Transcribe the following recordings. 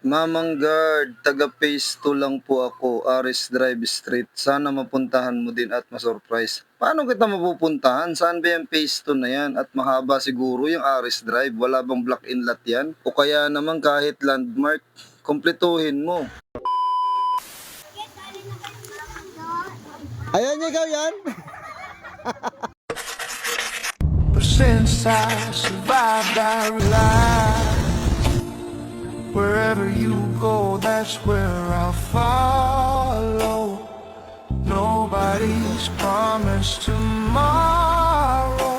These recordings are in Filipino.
Mamang Guard, taga Phase 2 lang po ako, Aris Drive Street. Sana mapuntahan mo din at ma-surprise. Paano kita mapupuntahan? Saan ba yung Phase 2 na yan? At mahaba siguro yung Aris Drive. Wala bang block inlet yan? O kaya naman kahit landmark, kumpletuhin mo. Ayan, ikaw yan? But since I survived, I realized wherever you go, that's where I'll follow. Nobody's promised tomorrow,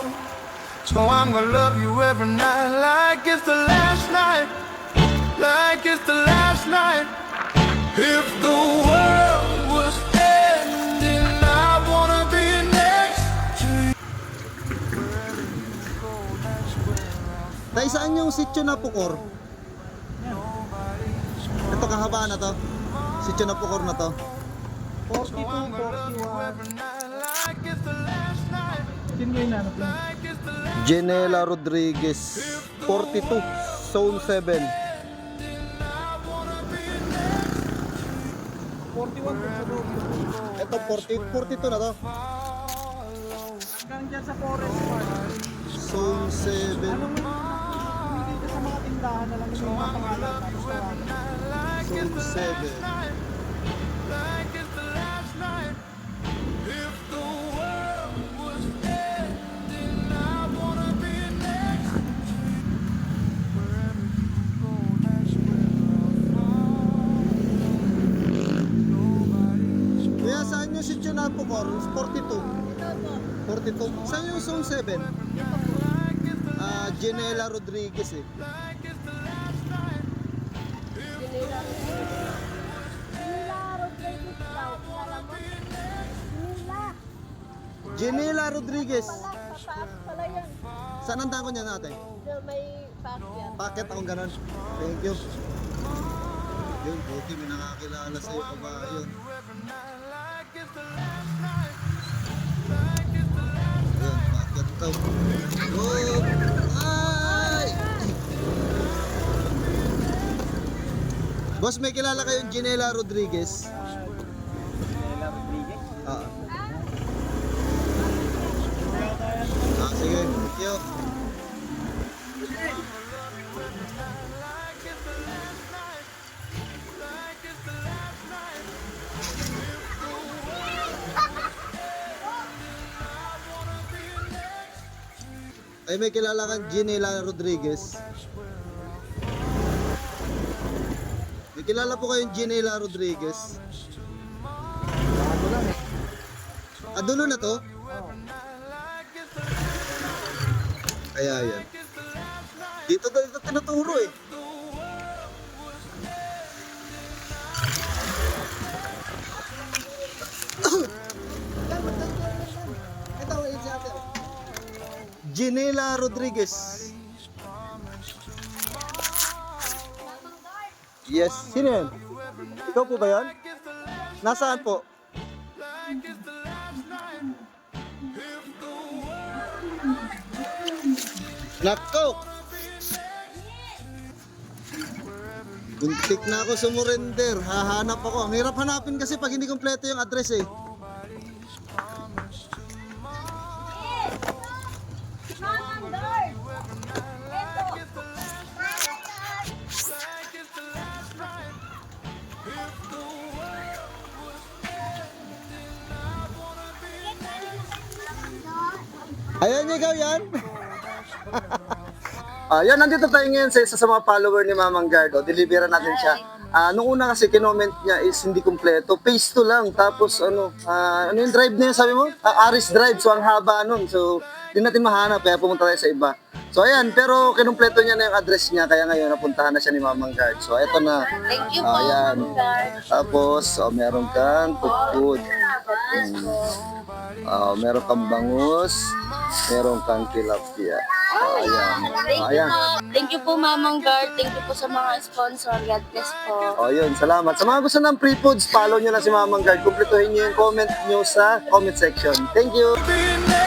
so I'm gonna love you every night like it's the last night, like it's the last night. If the world was ending, I wanna be next to you. Wherever you go, that's where I'll Tay, saan yung sityo na Pukor? Ito kahabaan na to. Sityo na Pukor na to. 42, 41. like it's the last night, Sino yung nanap lang? like it's the last. Jenela Rodriguez, 42, Zone 7. 41 po sa loob. Ito, 42 na to. Hanggang dyan sa Forest Park. Zone 7. Anong tumigil ka sa mga tindahan na lang yung mga pangalan tapos tawagan. Zone 7. Like it's the last night. If the world was ending, I wanna be next to you. Wherever you go, that's where I'll follow. Nobody's Kuya, saan yung sityo na Pukor? 42. 42. Saan yung Zone 7? Jenela Rodriguez eh. like it's the last night. Jenela Rodriguez. Pataas pala yan. Saan ang dako niya natin? May pack yan. Packet akong ganun. Thank you. Yun, buti may nakakilala sa'yo pa ba yun? Yun, packet to. Oh! Ay! Boss, may kilala kayong Jenela Rodriguez? Nela Rodriguez. Ah. Sige. Thank you. Ay, may kilala kang Jenela Rodriguez. May kilala po kayong Jenela Rodriguez. Dulo na to? Kaya yan. Dito tinuturo eh. Jenela Rodriguez. Yes. Sino yan? Ikaw po ba yan? Nasaan po? Nako! Buntik na ako sumurrender. Hahanap ako. Ang hirap hanapin kasi pag hindi kompleto yung address eh. Ayan, ikaw yan? Yan, nandito tayo ngayon sa isa sa mga follower ni Mamang Guard. Deliveran natin siya. Nung una kasi kinoment niya is hindi kumpleto. Phase 2 lang. Tapos ano yung drive na yun sabi mo? Aris Drive. So ang haba nun. So hindi natin mahanap. Kaya pumunta tayo sa iba. So ayan, pero kinumpleto niya na yung address niya. Kaya ngayon napuntahan na siya ni Mamang Guard. So eto na. Thank you po, Ayan. Ma'am Guard. Tapos meron kang food. Meron kang bangus. Meron kang tilapia. Ayan. Ayan. Thank you po, Mamang Guard. Thank you po sa mga sponsor. God bless po. Yun, salamat. Sa mga gusto ng free foods, follow nyo na si Mamang Guard. Kumpletuhin nyo yung comment nyo sa comment section. Thank you! Be next